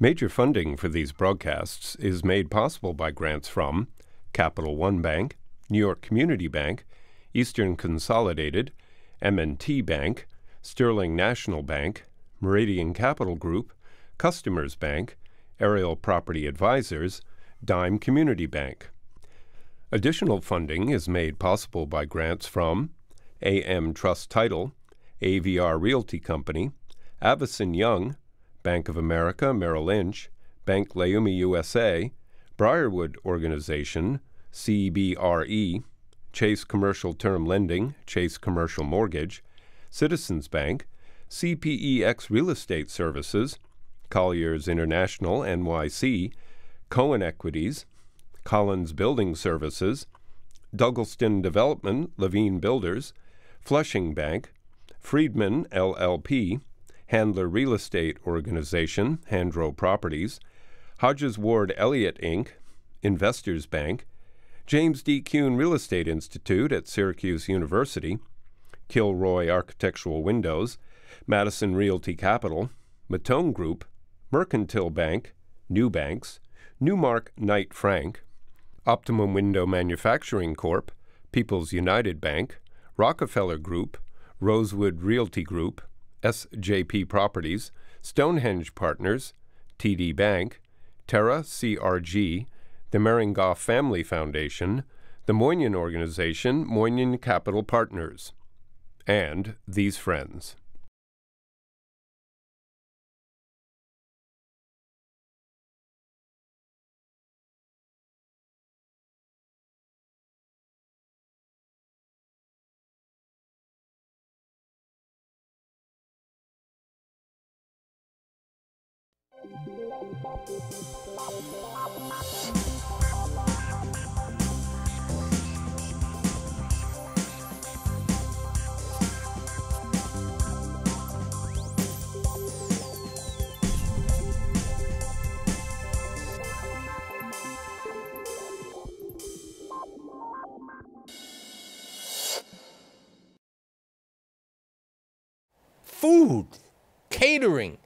Major funding for these broadcasts is made possible by grants from Capital One Bank, New York Community Bank, Eastern Consolidated, M&T Bank, Sterling National Bank, Meridian Capital Group, Customers Bank, Ariel Property Advisors, Dime Community Bank. Additional funding is made possible by grants from AM Trust Title, AVR Realty Company, Avison Young, Bank of America Merrill Lynch, Bank Leumi USA, Briarwood Organization, CBRE, Chase Commercial Term Lending, Chase Commercial Mortgage, Citizens Bank, CPEX Real Estate Services, Colliers International NYC, Cohen Equities, Collins Building Services, Douglaston Development, Levine Builders, Flushing Bank, Friedman LLP, Handler Real Estate Organization, Handro Properties, Hodges Ward Elliott Inc., Investors Bank, James D. Kuhn Real Estate Institute at Syracuse University, Kilroy Architectural Windows, Madison Realty Capital, Matone Group, Mercantile Bank, New Banks, Newmark Knight Frank, Optimum Window Manufacturing Corp., People's United Bank, Rockefeller Group, Rosewood Realty Group, SJP Properties, Stonehenge Partners, TD Bank, Terra CRG, the Meringoff Family Foundation, the Moynihan Organization, Moynihan Capital Partners, and these friends. Food, catering,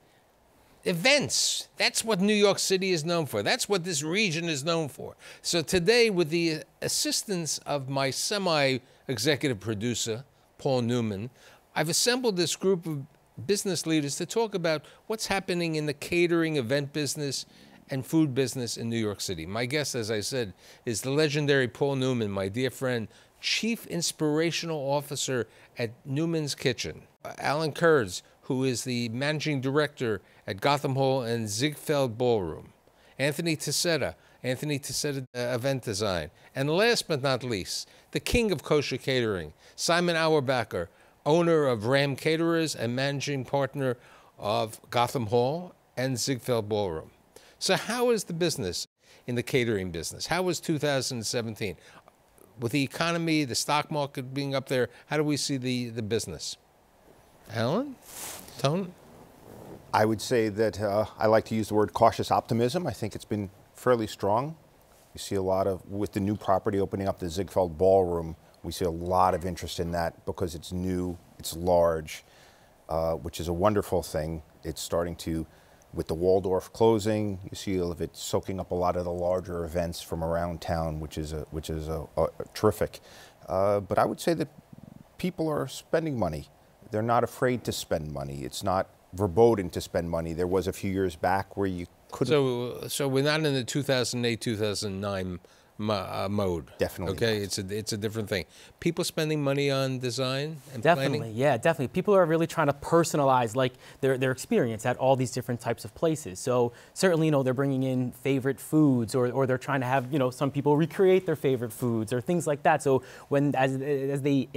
events. That's what New York City is known for. That's what this region is known for. So today, with the assistance of my semi-executive producer, Paul Neuman, I've assembled this group of business leaders to talk about what's happening in the catering, event business, and food business in New York City. My guest, as I said, is the legendary Paul Neuman, my dear friend, Chief Inspirational Officer at Newman's Kitchen. Allan Kurtz, who is the Managing Director at Gotham Hall and Ziegfeld Ballroom. Anthony Taccetta, Event Design. And last but not least, the king of kosher catering, Simon Auerbacher, owner of Ram Caterers and managing partner of Gotham Hall and Ziegfeld Ballroom. So how is the business in the catering business? How was 2017? With the economy, the stock market being up there, how do we see the business? Allan? Tone? I would say that I like to use the word cautious optimism. I think it's been fairly strong. You see a lot of, with the new property opening up, the Ziegfeld Ballroom, we see a lot of interest in that because it's new, it's large, which is a wonderful thing. It's starting to, with the Waldorf closing, you see it soaking up a lot of the larger events from around town, which is terrific. But I would say that people are spending money. They're not afraid to spend money. It's not verboten to spend money. There was a few years back where you couldn't. So we're not in the 2008, 2009 mode. Definitely. Okay, it's a different thing. People spending money on design and definitely, planning? Yeah, definitely. People are really trying to personalize like their experience at all these different types of places. So certainly, they're bringing in favorite foods, or they're trying to have, some people recreate their favorite foods or things like that. So as they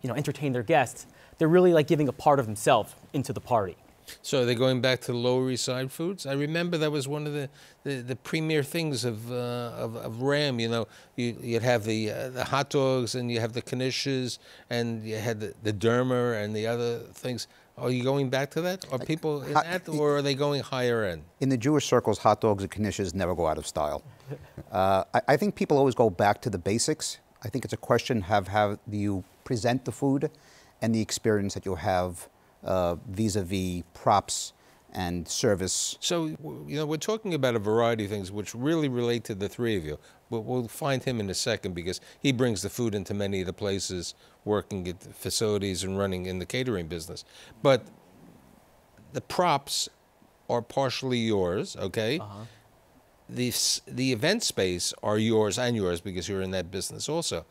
entertain their guests, they're really like giving a part of themselves into the party. So are they going back to the Lower East Side foods? I remember that was one of the premier things of Ram. You'd have the hot dogs, and you have the knishes, and you had the derma and the other things. Are you going back to that? Are people in that, or are they going higher end? In the Jewish circles, hot dogs and knishes never go out of style. I think people always go back to the basics. I think it's a question of how do you present the food and the experience that you'll have vis-a-vis props and service. So, you know, we're talking about a variety of things which really relate to the three of you. But we'll find him in a second because he brings the food into many of the places, working at the facilities and running in the catering business. But the props are partially yours, okay? The event space are yours and yours because you're in that business also.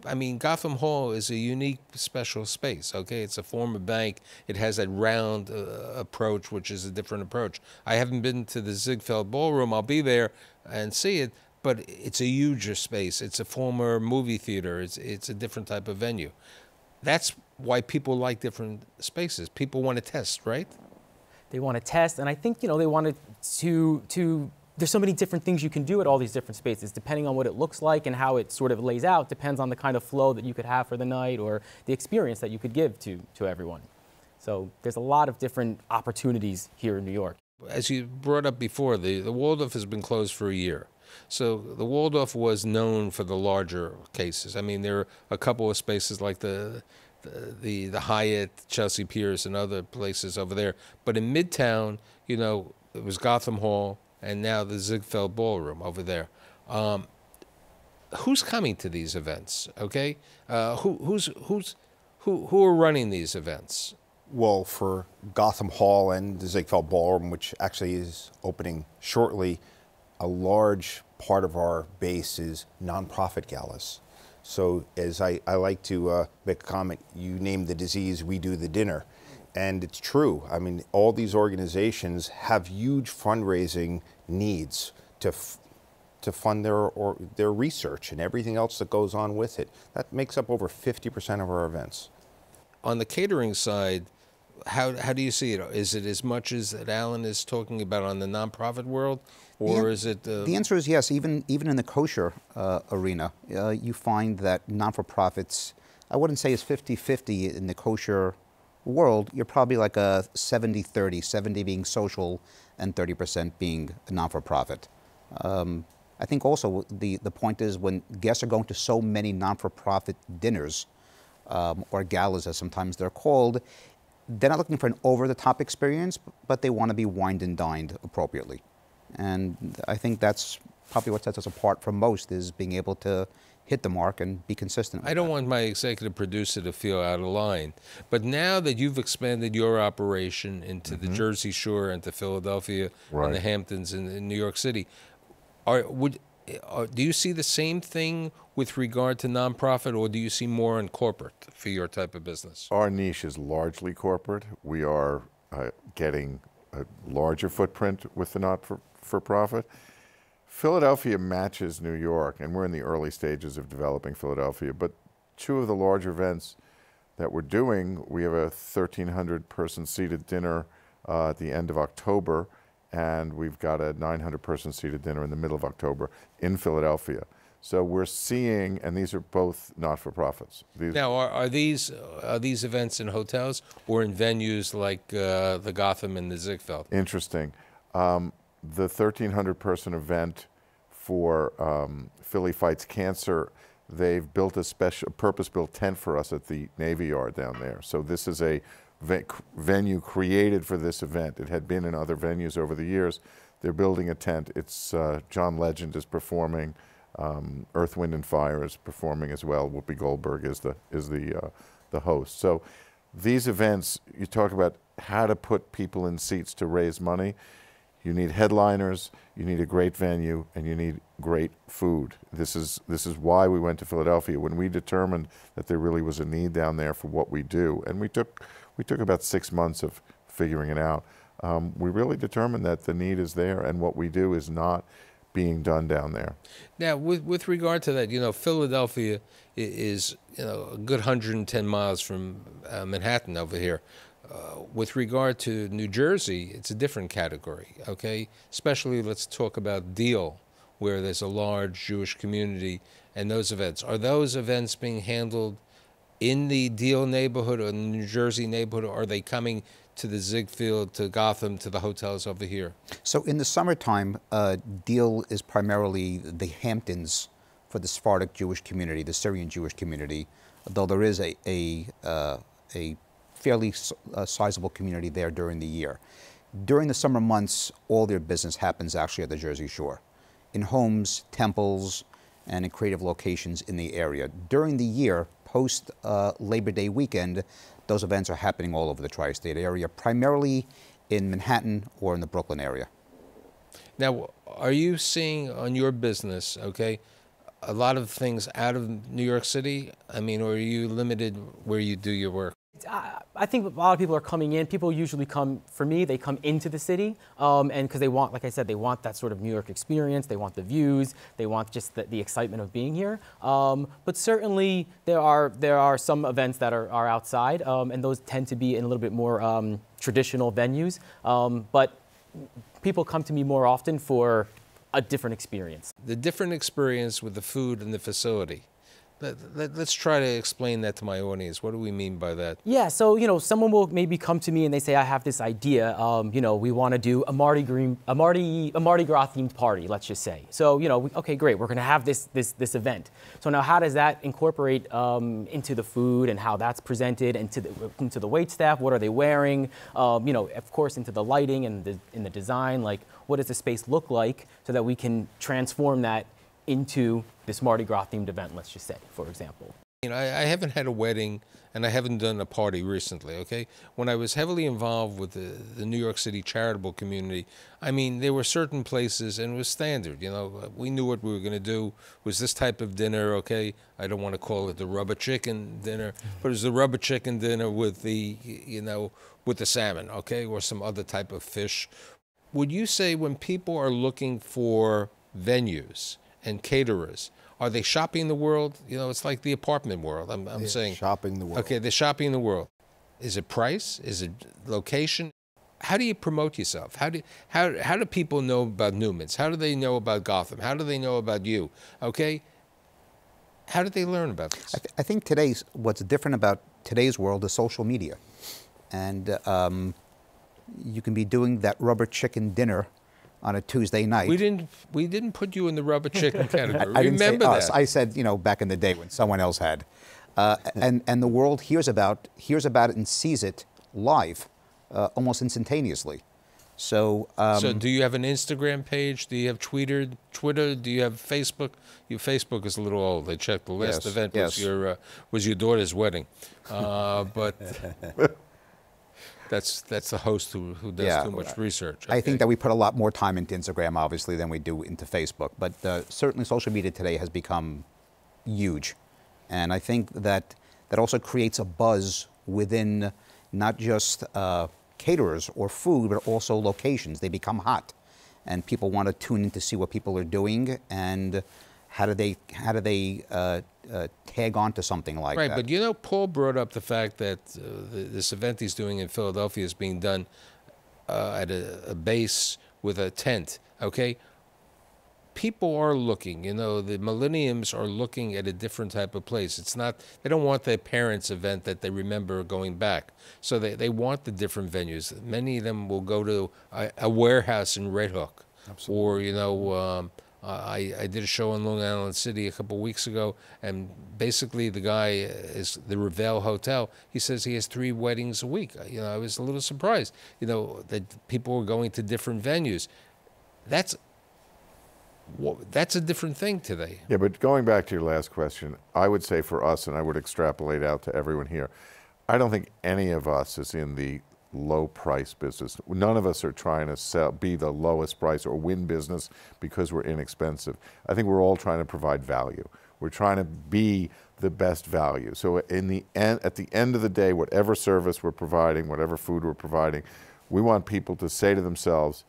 I mean, Gotham Hall is a unique, special space, okay? It's a former bank. It has that round approach, which is a different approach. I haven't been to the Ziegfeld Ballroom. I'll be there and see it, but it's a huger space. It's a former movie theater. It's a different type of venue. That's why people like different spaces. People want to test, right? They want to test, and I think, you know, they wanted to there's so many different things you can do at all these different spaces, depending on what it looks like and how it sort of lays out, depends on the kind of flow that you could have for the night or the experience that you could give to everyone. So there's a lot of different opportunities here in New York. As you brought up before, the Waldorf has been closed for a year. So the Waldorf was known for the larger cases. I mean, there are a couple of spaces like the Hyatt, Chelsea Piers, and other places over there. But in Midtown, you know, it was Gotham Hall, and now the Ziegfeld Ballroom over there. Who's coming to these events? Okay, who are running these events? Well, for Gotham Hall and the Ziegfeld Ballroom, which actually is opening shortly, a large part of our base is nonprofit galas. So as I like to make a comment, you name the disease, we do the dinner. And it's true. I mean, all these organizations have huge fundraising needs to fund their research and everything else that goes on with it. That makes up over 50% of our events. On the catering side, how do you see it? Is it as much as that Allan is talking about on the nonprofit world, or is it? The answer is yes. Even in the kosher arena, you find that non-for-profits, I wouldn't say it's 50-50 in the kosher world. You're probably like a 70-30, 70 being social and 30% being non-for-profit. I think also the point is when guests are going to so many non-for-profit dinners, or galas as sometimes they're called, they're not looking for an over-the-top experience, but they want to be wined and dined appropriately. And I think that's probably what sets us apart from most, is being able to hit the mark and be consistent. I don't want my executive producer to feel out of line, but now that you've expanded your operation into the Jersey Shore and to Philadelphia and the Hamptons in New York City, do you see the same thing with regard to nonprofit, or do you see more in corporate for your type of business? Our niche is largely corporate. We are getting a larger footprint with the not-for-profit. Philadelphia matches New York, and we're in the early stages of developing Philadelphia, but two of the larger events that we're doing, we have a 1,300-person seated dinner at the end of October, and we've got a 900-person seated dinner in the middle of October in Philadelphia. So we're seeing, and these are both not-for-profits. Now, are these events in hotels or in venues like the Gotham and the Ziegfeld? Interesting. The 1,300-person event for Philly Fights Cancer, they've built a special purpose-built tent for us at the Navy Yard down there. So this is a venue created for this event. It had been in other venues over the years. They're building a tent. It's John Legend is performing. Earth, Wind, and Fire is performing as well. Whoopi Goldberg is the host. So these events, you talk about how to put people in seats to raise money. You need headliners, you need a great venue, and you need great food. This is why we went to Philadelphia, when we determined that there really was a need down there for what we do. And we took about 6 months of figuring it out. We really determined that the need is there, and what we do is not being done down there. Now, with regard to that, you know, Philadelphia is, you know, a good 110 miles from Manhattan over here. With regard to New Jersey, it's a different category, okay? Especially, let's talk about Deal, where there's a large Jewish community, and those events. Are those events being handled in the Deal neighborhood or the New Jersey neighborhood, or are they coming to the Ziegfeld, to Gotham, to the hotels over here? So in the summertime, Deal is primarily the Hamptons for the Sephardic Jewish community, the Syrian Jewish community, though there is a fairly sizable community there during the year. During the summer months, all their business happens actually at the Jersey Shore, in homes, temples, and in creative locations in the area. During the year, post Labor Day weekend, those events are happening all over the tri-state area, primarily in Manhattan or in the Brooklyn area. Now, are you seeing on your business, okay, a lot of things out of New York City? I mean, or are you limited where you do your work? I think a lot of people are coming in. People usually come, for me, they come into the city, and because they want, like I said, they want that sort of New York experience. They want the views. They want just the excitement of being here. But certainly there are some events that are outside, and those tend to be in a little bit more traditional venues. But people come to me more often for a different experience. The different experience with the food and the facility. Let's try to explain that to my audience. What do we mean by that? Yeah, so, you know, someone will maybe come to me and they say, I have this idea, you know, we want to do a Mardi Gras themed party, let's just say. So, you know, okay, great, we're going to have this event. So now how does that incorporate into the food and how that's presented, into the wait staff? What are they wearing? You know, of course, into the lighting and in the design, like what does the space look like so that we can transform that into this Mardi Gras themed event, let's just say, for example. You know, I haven't had a wedding and I haven't done a party recently, okay? When I was heavily involved with the New York City charitable community, I mean, there were certain places and it was standard, you know, we knew what we were gonna do. It was this type of dinner, okay? I don't wanna call it the rubber chicken dinner, but it was the rubber chicken dinner with the, you know, with the salmon, okay? Or some other type of fish. Would you say when people are looking for venues and caterers, are they shopping the world? You know, it's like the apartment world. I'm saying shopping the world. Okay, they're shopping the world. Is it price? Is it location? How do you promote yourself? How do people know about Neuman's? How do they know about Gotham? How do they know about you? Okay, how did they learn about this? I think what's different about today's world is social media, and you can be doing that rubber chicken dinner on a Tuesday night. We didn't put you in the rubber chicken category. I didn't say us. That. I said, you know, back in the day when someone else had, and the world hears about it and sees it live, almost instantaneously. So, so do you have an Instagram page? Do you have Twitter? Do you have Facebook? Your Facebook is a little old. I checked. The last event was your daughter's wedding, but. That's the host who does too much research. Okay. I think that we put a lot more time into Instagram, obviously, than we do into Facebook. But certainly social media today has become huge. And I think that also creates a buzz within not just caterers or food, but also locations. They become hot. And people want to tune in to see what people are doing and how do they tag on to something like that. Right, but you know, Paul brought up the fact that this event he's doing in Philadelphia is being done at a base with a tent, okay? People are looking, you know, the millenniums are looking at a different type of place. It's not, they don't want their parents' event that they remember going back. So they want the different venues. Many of them will go to a warehouse in Red Hook. Absolutely. Or, you know, I did a show in Long Island City a couple of weeks ago, and basically the guy is the Revelle Hotel. He says he has 3 weddings a week. You know, I was a little surprised, you know, that people were going to different venues. That's a different thing today. Yeah, but going back to your last question, I would say for us, and I would extrapolate out to everyone here, I don't think any of us is in the low price business. None of us are trying to be the lowest price or win business because we're inexpensive. I think we're all trying to provide value. We're trying to be the best value. So at the end of the day, whatever service we're providing, whatever food we're providing, we want people to say to themselves,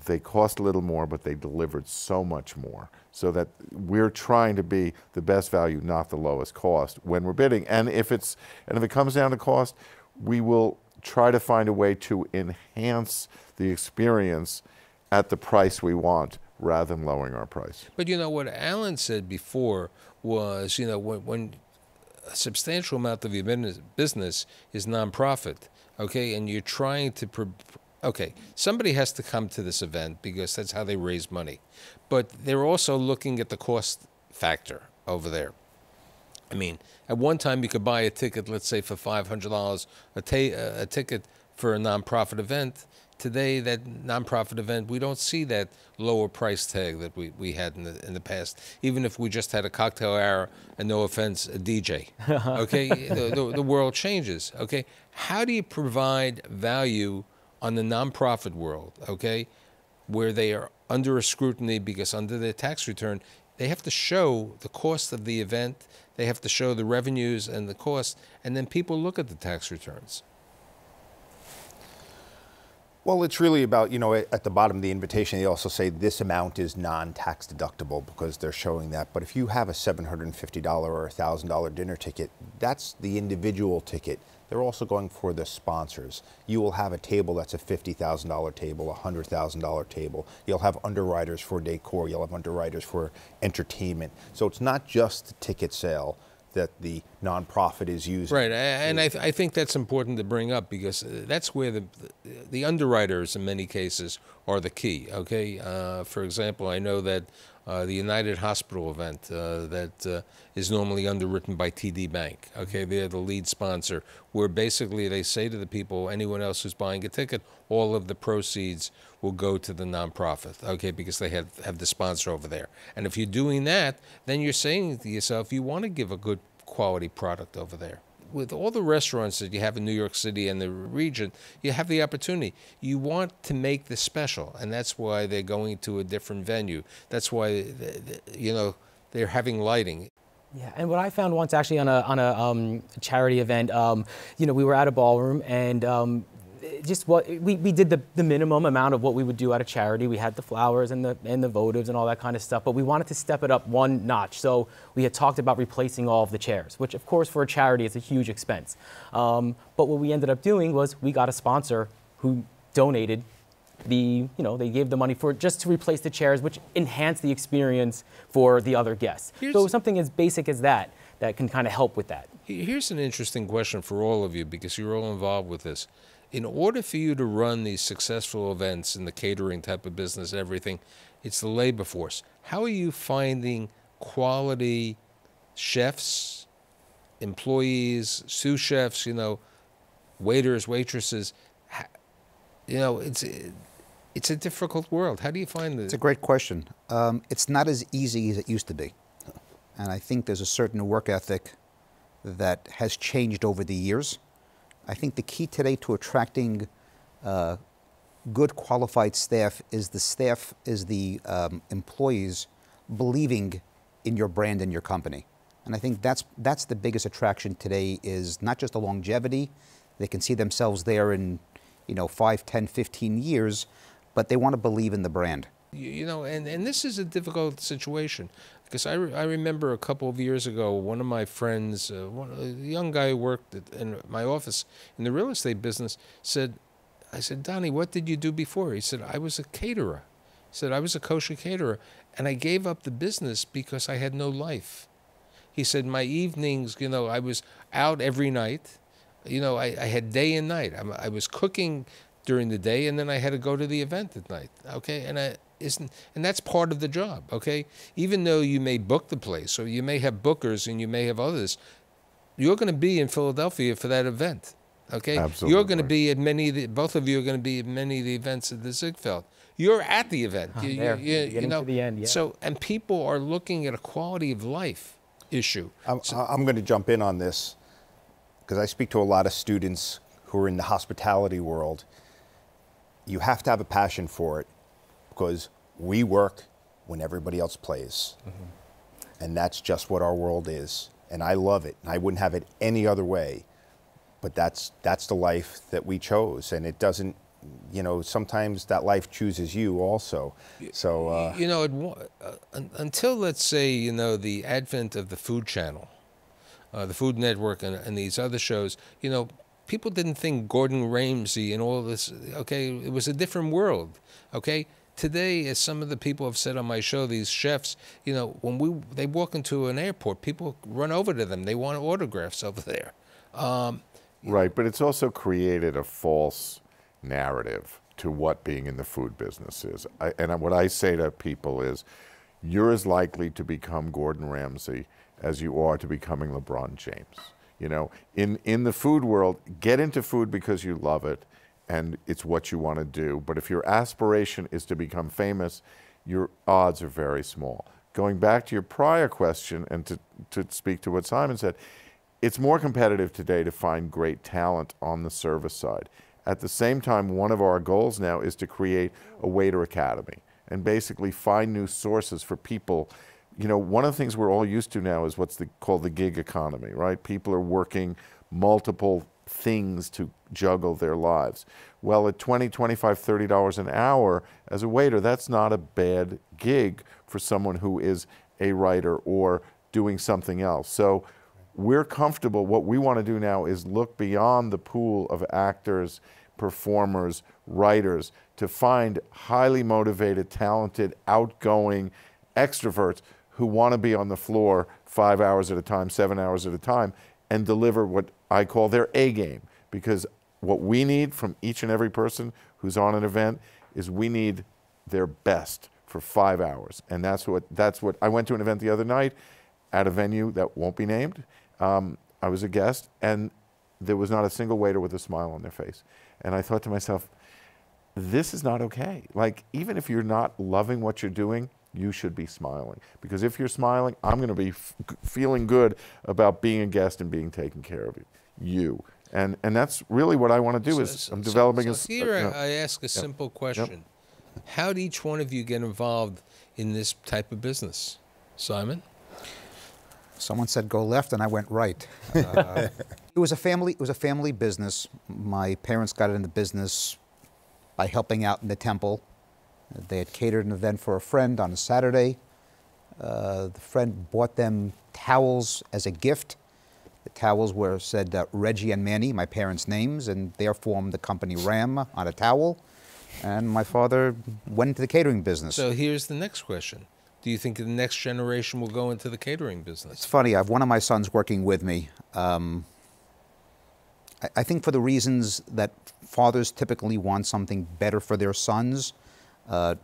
they cost a little more, but they delivered so much more. So that we're trying to be the best value, not the lowest cost when we're bidding. And if it comes down to cost, we will try to find a way to enhance the experience at the price we want rather than lowering our price. But you know, what Allan said before was, you know, when a substantial amount of your business is nonprofit, okay, and you're trying to, okay, somebody has to come to this event because that's how they raise money. But they're also looking at the cost factor over there. I mean, at one time you could buy a ticket, let's say for $500, a ticket for a nonprofit event. today, that nonprofit event, we don't see that lower price tag that we had in the past. Even if we just had a cocktail hour and, no offense, a DJ. Okay, the world changes. Okay, how do you provide value on the nonprofit world? Okay, where they are under a scrutiny because under their tax return, they have to show the cost of the event, they have to show the revenues and the cost, and then people look at the tax returns. Well, it's really about, you know, at the bottom of the invitation, they also say this amount is non-tax deductible because they're showing that. But if you have a $750 or $1,000 dinner ticket, that's the individual ticket. They're also going for the sponsors. You will have a table that's a $50,000 table, a $100,000 table. You'll have underwriters for decor. You'll have underwriters for entertainment. So it's not just the ticket sale that the nonprofit is using. Right, and I think that's important to bring up because that's where the underwriters in many cases are the key, okay? For example, I know that the United Hospital event that is normally underwritten by TD Bank, okay? They're the lead sponsor, where basically they say to the people, anyone else who's buying a ticket, all of the proceeds will go to the nonprofit, okay, because they have the sponsor over there. And if you're doing that, then you're saying to yourself, you want to give a good quality product over there. With all the restaurants that you have in New York City and the region, you have the opportunity. You want to make this special, and that's why they're going to a different venue. That's why, you know, they're having lighting. Yeah, and what I found once actually on a charity event, you know, we were at a ballroom, and just what we did the minimum amount of what we would do at a charity. We had the flowers and the votives and all that kind of stuff, but we wanted to step it up one notch. So we had talked about replacing all of the chairs, which of course for a charity is a huge expense. But what we ended up doing was we got a sponsor who donated they gave the money for just to replace the chairs, which enhanced the experience for the other guests. So something as basic as that can kind of help with that. Here's an interesting question for all of you, because you're all involved with this. In order for you to run these successful events in the catering type of business and everything, it's the labor force. How are you finding quality chefs, employees, sous chefs, you know, waiters, waitresses? You know, it's a difficult world. How do you find It's a great question. It's not as easy as it used to be. And I think there's a certain work ethic that has changed over the years. I think the key today to attracting good qualified staff is the employees believing in your brand and your company. And I think that's the biggest attraction today, is not just the longevity. They can see themselves there in 5, 10, 15 years, but they want to believe in the brand. You know, and this is a difficult situation, because I remember a couple of years ago, one of my friends, a young guy who worked in my office in the real estate business, I said, Donnie, what did you do before? He said, I was a caterer. He said, I was a kosher caterer, and I gave up the business because I had no life. He said, my evenings, I was out every night. I had day and night. I was cooking during the day, and then I had to go to the event at night, okay? And that's part of the job, okay? Even though you may book the place, or you may have bookers and you may have others, you're going to be in Philadelphia for that event, okay? Absolutely. You're going to be at both of you are going to be at many of the events at the Ziegfeld. You're at the event. Getting to the end, yeah. So, and people are looking at a quality of life issue. I'm going to jump in on this, because I speak to a lot of students who are in the hospitality world. You have to have a passion for it, because we work when everybody else plays. Mm-hmm. And that's just what our world is. And I love it. And I wouldn't have it any other way. But that's the life that we chose. And it doesn't, sometimes that life chooses you also. So, until, let's say, the advent of the Food Channel, the Food Network, and these other shows, people didn't think Gordon Ramsay and all this, okay? It was a different world, okay? Today, as some of the people have said on my show, these chefs, when they walk into an airport, people run over to them. They want autographs over there. Right, but it's also created a false narrative to what being in the food business is. And what I say to people is, you're as likely to become Gordon Ramsay as you are to becoming LeBron James. In the food world, get into food because you love it, and it's what you want to do. But if your aspiration is to become famous, your odds are very small. Going back to your prior question and to speak to what Simon said, it's more competitive today to find great talent on the service side. At the same time, one of our goals now is to create a waiter academy and basically find new sources for people. You know, one of the things we're all used to now is what's called the gig economy, right? People are working multiple things to juggle their lives. Well, at $20, $25, $30 an hour as a waiter, that's not a bad gig for someone who is a writer or doing something else. So we're comfortable. What we want to do now is look beyond the pool of actors, performers, writers to find highly motivated, talented, outgoing extroverts who want to be on the floor 5 hours at a time, 7 hours at a time, and deliver what I call their A game. Because what we need from each and every person who's on an event is we need their best for 5 hours. And that's what I went to an event the other night at a venue that won't be named. I was a guest, and there was not a single waiter with a smile on their face. And I thought to myself, this is not okay. Like, even if you're not loving what you're doing, you should be smiling. Because if you're smiling, I'm going to be feeling good about being a guest and being taken care of you. And that's really what I want to do. I'm developing here I ask a simple question. Yep. How did each one of you get involved in this type of business? Simon? Someone said go left, and I went right. It was a family business. My parents got into business by helping out in the temple. They had catered an event for a friend on a Saturday. The friend bought them towels as a gift. The towels said Reggie and Manny, my parents' names, and they formed the company Ram on a towel. And my father went into the catering business. So here's the next question. Do you think the next generation will go into the catering business? It's funny. I have one of my sons working with me. I think for the reasons that fathers typically want something better for their sons.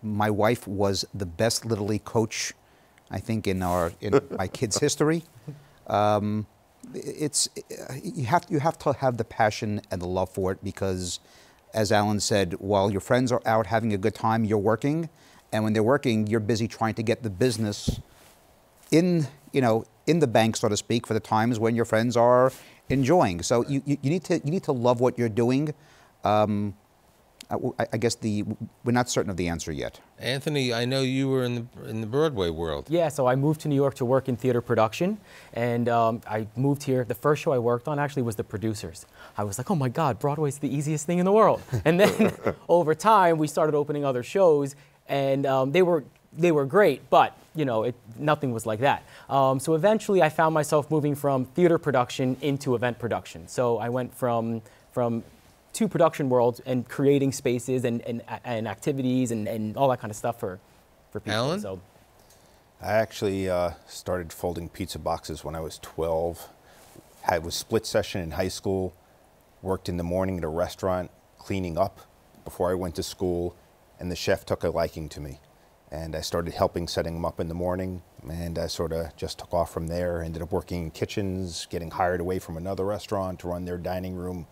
My wife was the best Little League coach, I think, in my kids' history. You have to have the passion and the love for it because, as Allan said, while your friends are out having a good time, you're working. And when they're working, you're busy trying to get the business in the bank, so to speak, for the times when your friends are enjoying. So you need to love what you're doing. I guess we're not certain of the answer yet. Anthony, I know you were in the Broadway world. Yeah, so I moved to New York to work in theater production, and I moved here. The first show I worked on actually was The Producers. I was like, oh my God, Broadway's the easiest thing in the world. And then over time, we started opening other shows, and they were great, but nothing was like that. So eventually, I found myself moving from theater production into event production. So I went from to production worlds and creating spaces and activities and all that kind of stuff for people. Allan? So I actually started folding pizza boxes when I was 12. Was split session in high school, worked in the morning at a restaurant cleaning up before I went to school, and the chef took a liking to me. And I started helping setting them up in the morning, and I sort of just took off from there. Ended up working in kitchens, getting hired away from another restaurant to run their dining room,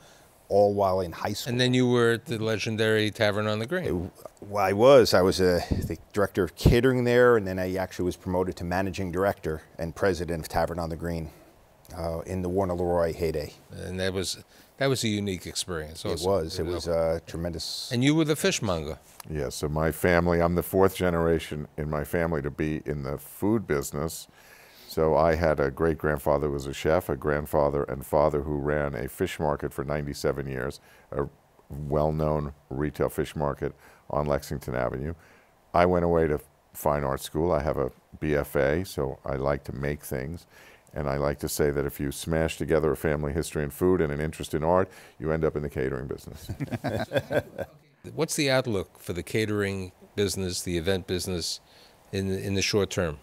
all while in high school. And then you were at the legendary Tavern on the Green. Well, I was the director of catering there, and then I actually was promoted to managing director and president of Tavern on the Green in the Warner Leroy heyday. And that was a unique experience also. It was tremendous. And you were the fishmonger. Yeah, so my family, I'm the fourth generation in my family to be in the food business. So I had a great-grandfather who was a chef, a grandfather and father who ran a fish market for 97 years, a well-known retail fish market on Lexington Avenue. I went away to fine art school. I have a BFA, so I like to make things. And I like to say that if you smash together a family history in food and an interest in art, you end up in the catering business. What's the outlook for the catering business, the event business in the short term?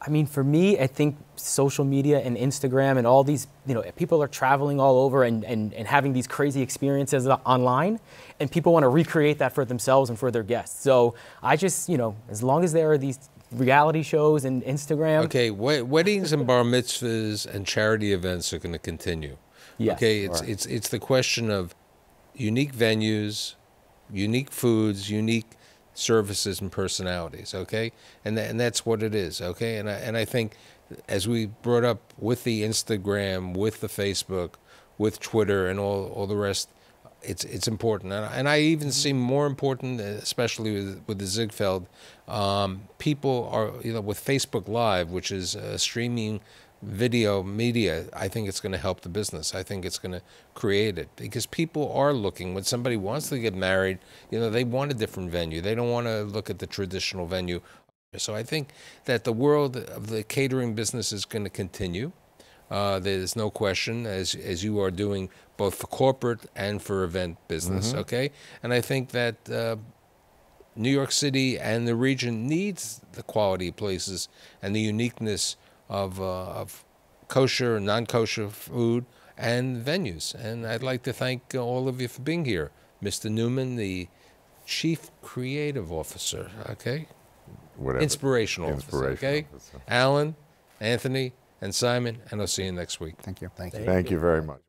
I mean, for me, I think social media and Instagram and all these, people are traveling all over and having these crazy experiences online, and people want to recreate that for themselves and for their guests. So I just, as long as there are these reality shows and Instagram. Okay, weddings and bar mitzvahs and charity events are going to continue. Yes. Okay, it's the question of unique venues, unique foods, unique services and personalities. Okay, and that's what it is. Okay, and I think, as we brought up with the Instagram, with the Facebook, with Twitter, and all the rest, it's important. And I even see more important, especially with the Ziegfeld, people are, with Facebook Live, which is streaming video media. I think it's going to help the business. I think it's going to create it, because people are looking, when somebody wants to get married, they want a different venue. They don't want to look at the traditional venue. So I think that the world of the catering business is going to continue. There's no question, as you are doing both for corporate and for event business, okay? And I think that New York City and the region needs the quality places and the uniqueness of kosher and non-kosher food and venues. And I'd like to thank all of you for being here. Mr. Neuman, the Chief Creative Officer, okay? Whatever. Inspirational officer, okay? Allan, Anthony, and Simon, and I'll see you next week. Thank you. Thank you. Thank you very much.